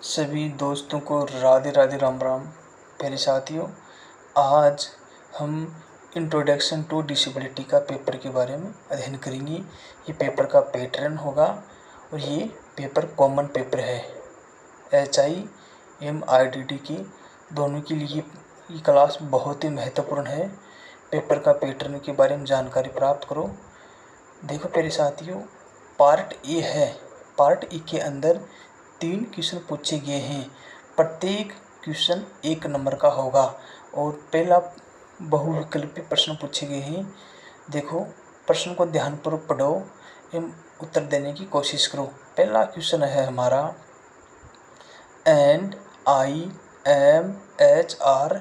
सभी दोस्तों को राधे राधे राम राम। प्यारे साथियों, आज हम इंट्रोडक्शन टू डिसेबिलिटी का पेपर के बारे में अध्ययन करेंगे। ये पेपर का पैटर्न होगा और ये पेपर कॉमन पेपर है। HIMIDD की दोनों के लिए ये क्लास बहुत ही महत्वपूर्ण है। पेपर का पैटर्न के बारे में जानकारी प्राप्त करो। देखो प्यारे साथियों, पार्ट ए है। पार्ट ए के अंदर 3 क्वेश्चन पूछे गए हैं। प्रत्येक क्वेश्चन 1 नंबर का होगा और पहला बहुविकल्पी प्रश्न पूछे गए हैं। देखो, प्रश्न को ध्यानपूर्वक पढ़ो एवं उत्तर देने की कोशिश करो। पहला क्वेश्चन है हमारा, NIMHR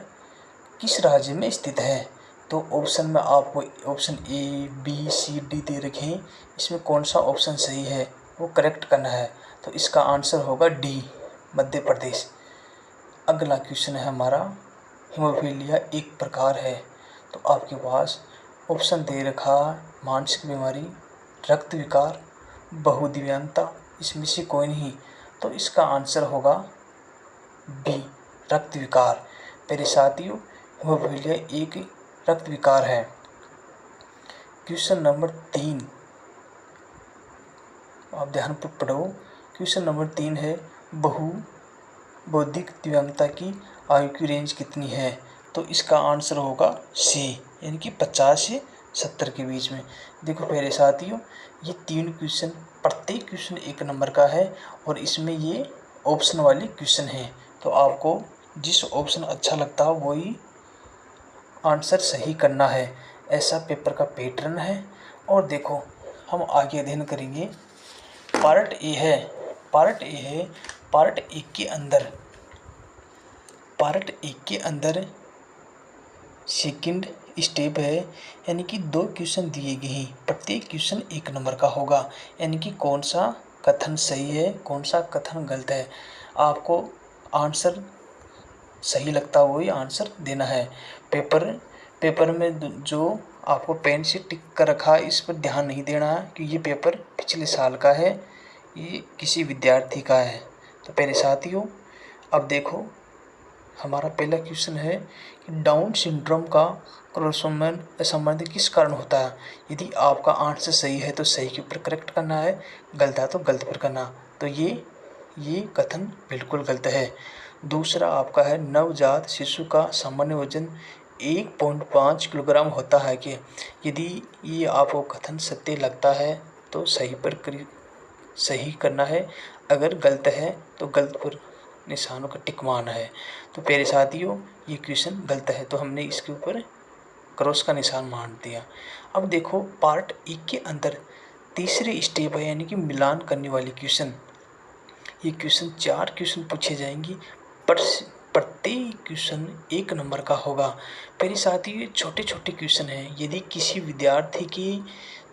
किस राज्य में स्थित है? तो ऑप्शन में आपको option A, B, C, D दे रखे हैं। इसमें कौन सा ऑप्शन सही है वो करेक्ट करना है। तो इसका आंसर होगा D, मध्य प्रदेश। अगला क्वेश्चन है हमारा, हीमोफीलिया एक प्रकार है। तो आपके पास ऑप्शन दे रखा, मानसिक बीमारी, रक्त विकार, बहुदिव्यांगता, इसमें से कोई नहीं। तो इसका आंसर होगा B, रक्त विकार। मेरे साथियों, हीमोफीलिया एक रक्त विकार है। क्वेश्चन नंबर 3, आप ध्यानपूर्वक पढ़ो। क्वेश्चन नंबर 3 है, बौद्धिक दिव्यांगता की आयु की रेंज कितनी है? तो इसका आंसर होगा C, यानी कि 50 से 70 के बीच में। देखो प्यारे साथियों, ये 3 क्वेश्चन, प्रत्येक क्वेश्चन 1 नंबर का है और इसमें ये ऑप्शन वाली क्वेश्चन है। तो आपको जिस ऑप्शन अच्छा लगता हो वही आंसर सही करना है। ऐसा पेपर का पैटर्न है। और देखो, हम आगे अध्ययन करेंगे। पार्ट ए है। पार्ट ए के अंदर सेकंड स्टेप है, यानी कि 2 क्वेश्चन दिए गए हैं। प्रत्येक क्वेश्चन 1 नंबर का होगा, यानी कि कौन सा कथन सही है, कौन सा कथन गलत है। आपको आंसर सही लगता है वही आंसर देना है। पेपर में जो आपको पेन से टिक कर रखा है, इस पर ध्यान नहीं देना है कि ये पेपर पिछले साल का है, ये किसी विद्यार्थी का है। तो प्यारे साथियों, अब देखो, हमारा पहला क्वेश्चन है कि डाउन सिंड्रोम का क्रोमोसोमल असंबंध किस कारण होता है? यदि आपका आंसर सही है तो सही के ऊपर करेक्ट करना है, गलत है तो गलत पर करना। तो ये कथन बिल्कुल गलत है। दूसरा आपका है, नवजात शिशु का सामान्य वजन 1.5 किलोग्राम होता है कि? यदि ये आपको कथन सत्य लगता है तो सही करना है, अगर गलत है तो गलत पर निशानों का टिक मारना है। तो प्यारे साथियों, ये क्वेश्चन गलत है, तो हमने इसके ऊपर क्रॉस का निशान मार दिया। अब देखो, पार्ट ए के अंदर तीसरे स्टेप है, यानी कि मिलान करने वाली क्वेश्चन। ये क्वेश्चन 4 क्वेश्चन पूछे जाएंगे, प्रत्येक क्वेश्चन 1 नंबर का होगा। प्यारे साथियों, ये छोटे छोटे क्वेश्चन हैं। यदि किसी विद्यार्थी की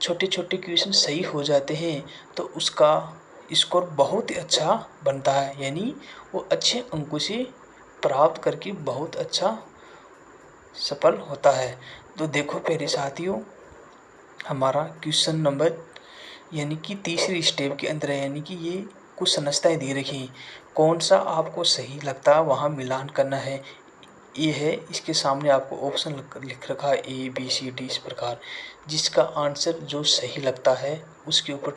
छोटे छोटे क्वेश्चन सही हो जाते हैं तो उसका स्कोर बहुत ही अच्छा बनता है, यानी वो अच्छे अंकों से प्राप्त करके बहुत अच्छा सफल होता है। तो देखो प्यारे साथियों, हमारा क्वेश्चन नंबर यानी कि तीसरी स्टेप के अंदर है, यानी कि ये कुछ समस्याएं दे रखी हैं। कौन सा आपको सही लगता है वहाँ मिलान करना है। ये है, इसके सामने आपको ऑप्शन लिख रखा है A, B, C, D, इस प्रकार। जिसका आंसर जो सही लगता है उसके ऊपर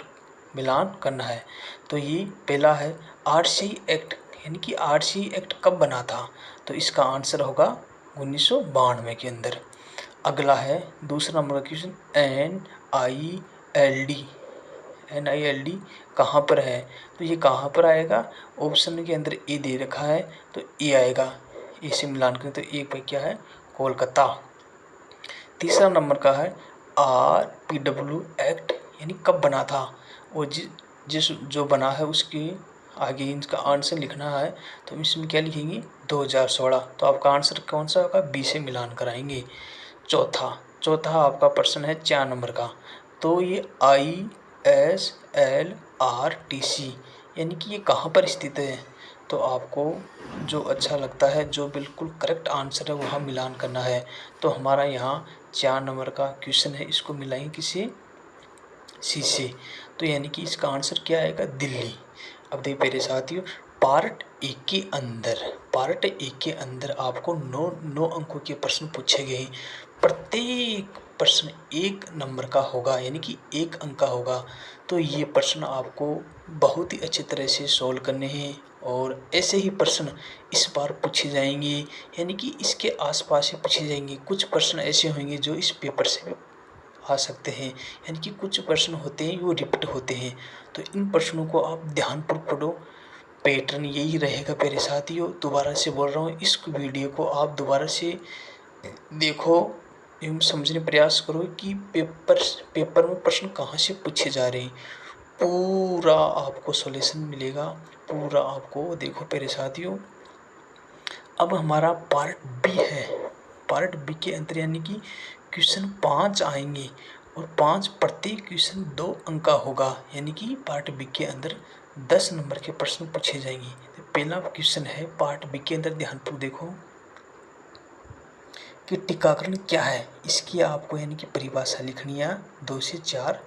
मिलान करना है। तो ये पहला है, RCI एक्ट, यानी कि RCI एक्ट कब बना था? तो इसका आंसर होगा 1992 के अंदर। अगला है दूसरा नंबर का क्वेश्चन, NILD कहाँ पर है? तो ये कहाँ पर आएगा? ऑप्शन के अंदर ए दे रखा है तो ए आएगा। ए से मिलान करें तो ए पर क्या है? कोलकाता। तीसरा नंबर का है, RPW एक्ट, यानी कब बना था? और जिस जो बना है उसके आगे इनका आंसर लिखना है। तो इसमें क्या लिखेंगे? 2016। तो आपका आंसर कौन सा होगा? बी से मिलान कराएंगे। चौथा आपका प्रश्न है 4 नंबर का। तो ये ISLRTC, यानी कि ये कहाँ पर स्थित है? तो आपको जो अच्छा लगता है, जो बिल्कुल करेक्ट आंसर है वहाँ मिलान करना है। तो हमारा यहाँ 4 नंबर का क्वेश्चन है, इसको मिलाएंगे किसी सी से। तो यानी कि इसका आंसर क्या आएगा? दिल्ली। अब देखिए मेरे साथियों, पार्ट ए के अंदर आपको 9 अंकों के प्रश्न पूछे गए हैं। प्रत्येक प्रश्न 1 नंबर का होगा, यानी कि 1 अंक का होगा। तो ये प्रश्न आपको बहुत ही अच्छी तरह से सॉल्व करने हैं और ऐसे ही प्रश्न इस बार पूछे जाएंगे, यानी कि इसके आसपास ही पूछे जाएंगे। कुछ प्रश्न ऐसे होंगे जो इस पेपर से भी आ सकते हैं, यानी कि कुछ प्रश्न होते हैं वो रिपीट होते हैं। तो इन प्रश्नों को आप ध्यानपूर्वक पढ़ो। पैटर्न यही रहेगा मेरे साथियों। दोबारा से बोल रहा हूँ, इस वीडियो को आप दोबारा से देखो एवं समझने प्रयास करो कि पेपर में प्रश्न कहाँ से पूछे जा रहे हैं। पूरा आपको सॉल्यूशन मिलेगा, पूरा आपको देखो मेरे साथियों। अब हमारा पार्ट बी है। पार्ट बी के अंदर यानी कि क्वेश्चन 5 आएंगे और 5 प्रत्येक क्वेश्चन 2 अंक का होगा, यानी कि पार्ट बी के अंदर 10 नंबर के प्रश्न पूछे जाएंगे। तो पहला क्वेश्चन है पार्ट बी के अंदर, ध्यानपूर्वक देखो कि टीकाकरण क्या है। इसकी आपको यानी कि परिभाषा लिखनी है 2 से 4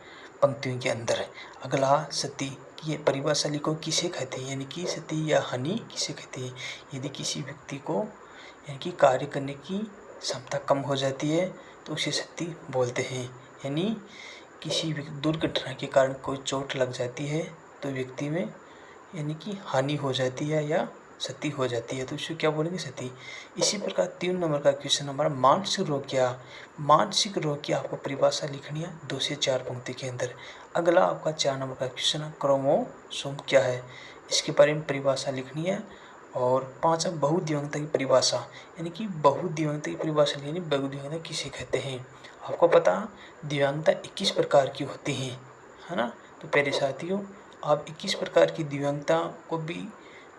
पंक्तियों के अंदर। अगला सती की परिभाषा लिखो, किसे कहते हैं, यानी कि सती या हानि किसे कहते हैं। यदि किसी व्यक्ति को यानी कि कार्य करने की क्षमता कम हो जाती है तो उसे सती बोलते हैं। यानी किसी दुर्घटना के कारण कोई चोट लग जाती है तो व्यक्ति में यानी कि हानि हो जाती है या सती हो जाती है, तो इसे क्या बोलेंगे, सती। इसी प्रकार 3 नंबर का क्वेश्चन हमारा मानसिक रोग क्या। मानसिक रोग की आपको परिभाषा लिखनी है 2 से 4 पंक्ति के अंदर। अगला आपका 4 नंबर का क्वेश्चन है क्रोमोसोम क्या है, इसके बारे में परिभाषा लिखनी है। और 5 बहुदिव्यांगता की परिभाषा, यानी कि बहुदिव्यांगता की परिभाषा यानी बहुदिव्यांगता किसे कहते हैं। आपको पता दिव्यांगता 21 प्रकार की होती है ना। तो प्यारे साथियों, आप 21 प्रकार की दिव्यांगता को भी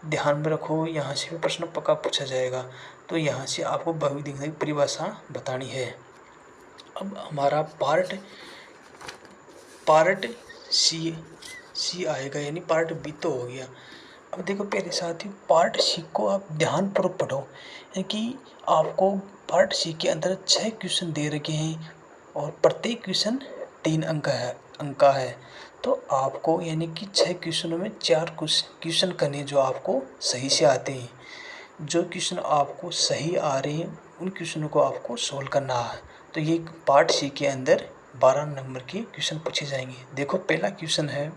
ध्यान में रखो, यहाँ से भी प्रश्न पक्का पूछा जाएगा। तो यहाँ से आपको बहुदिव्यांगता की परिभाषा बतानी है। अब हमारा पार्ट सी आएगा, यानी पार्ट बी तो हो गया। अब देखो प्यारे साथियों, पार्ट सी को आप ध्यानपूर्वक पढ़ो, यानी कि आपको पार्ट सी के अंदर 6 क्वेश्चन दे रखे हैं और प्रत्येक क्वेश्चन 3 अंक का है। तो आपको यानी कि 6 क्वेश्चनों में 4 क्वेश्चन करने जो आपको सही से आते हैं। जो क्वेश्चन आपको सही आ रहे हैं उन क्वेश्चनों को आपको सोल्व करना है। तो ये पार्ट सी के अंदर 12 नंबर के क्वेश्चन पूछे जाएंगे। देखो पहला क्वेश्चन है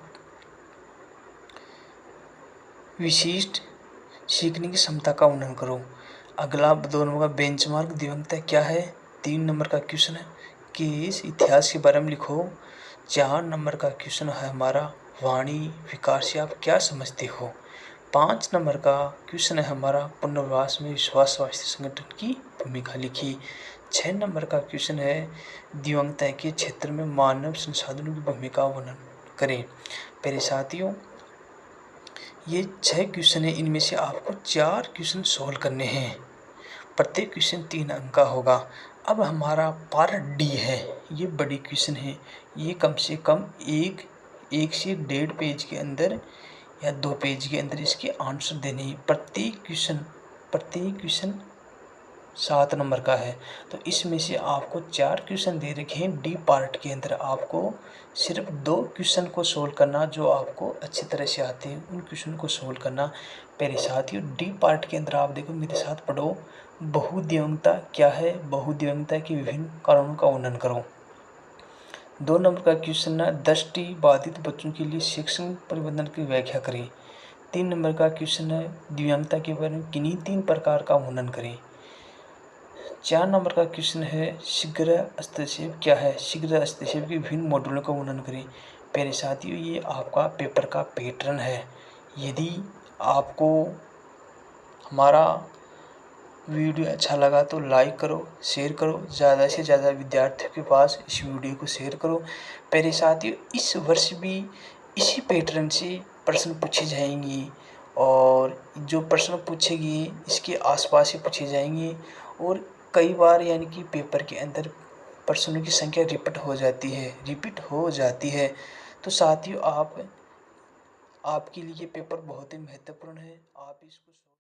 विशिष्ट सीखने की क्षमता का वर्णन करो। अगला 2 नंबर का बेंचमार्क दिव्यांगता क्या है। 3 नंबर का क्वेश्चन है कि इस इतिहास के बारे में लिखो। 4 नंबर का क्वेश्चन है हमारा वाणी विकार से आप क्या समझते हो। 5 नंबर का क्वेश्चन है हमारा पुनर्वास में विश्वास स्वास्थ्य संगठन की भूमिका लिखी। 6 नंबर का क्वेश्चन है दिव्यांगता के क्षेत्र में मानव संसाधनों की भूमिका वर्णन करें। मेरे साथियों, ये 6 क्वेश्चन है, इनमें से आपको 4 क्वेश्चन सोल्व करने हैं। प्रत्येक क्वेश्चन 3 अंक का होगा। अब हमारा पार्ट डी है, ये बड़ी क्वेश्चन है। ये कम से कम एक से 1.5 पेज के अंदर या 2 पेज के अंदर इसके आंसर देने हैं। प्रत्येक क्वेश्चन 7 नंबर का है। तो इसमें से आपको 4 क्वेश्चन दे रखे हैं डी पार्ट के अंदर। आपको सिर्फ 2 क्वेश्चन को सोल्व करना, जो आपको अच्छी तरह से आते हैं उन क्वेश्चन को सोल्व करना। मेरे साथियों, डी पार्ट के अंदर आप देखो, मेरे साथ पढ़ो। बहुदिव्यांगता क्या है, बहुदिव्यांगता के विभिन्न कारणों का वर्णन करो। 2 नंबर का क्वेश्चन है दृष्टि बाधित बच्चों के लिए शैक्षणिक प्रबंधन की व्याख्या करें। 3 नंबर का क्वेश्चन है दिव्यांगता के बारे में किन्हीं 3 प्रकार का वर्णन करें। 4 नंबर का क्वेश्चन है शीघ्र हस्तक्षेप क्या है, शीघ्र हस्तक्षेप के विभिन्न मॉडलों का वर्णन करें। प्यारे साथियों, ये आपका पेपर का पैटर्न है। यदि आपको हमारा वीडियो अच्छा लगा तो लाइक करो, शेयर करो, ज़्यादा से ज़्यादा विद्यार्थियों के पास इस वीडियो को शेयर करो। प्यारे साथियों, इस वर्ष भी इसी पैटर्न से प्रश्न पूछे जाएंगे और जो प्रश्न पूछेंगे इसके आसपास ही पूछे जाएंगे। और कई बार यानी कि पेपर के अंदर प्रश्नों की संख्या रिपीट हो जाती है। तो साथियों, आपके लिए पेपर बहुत ही महत्वपूर्ण है। आप इसको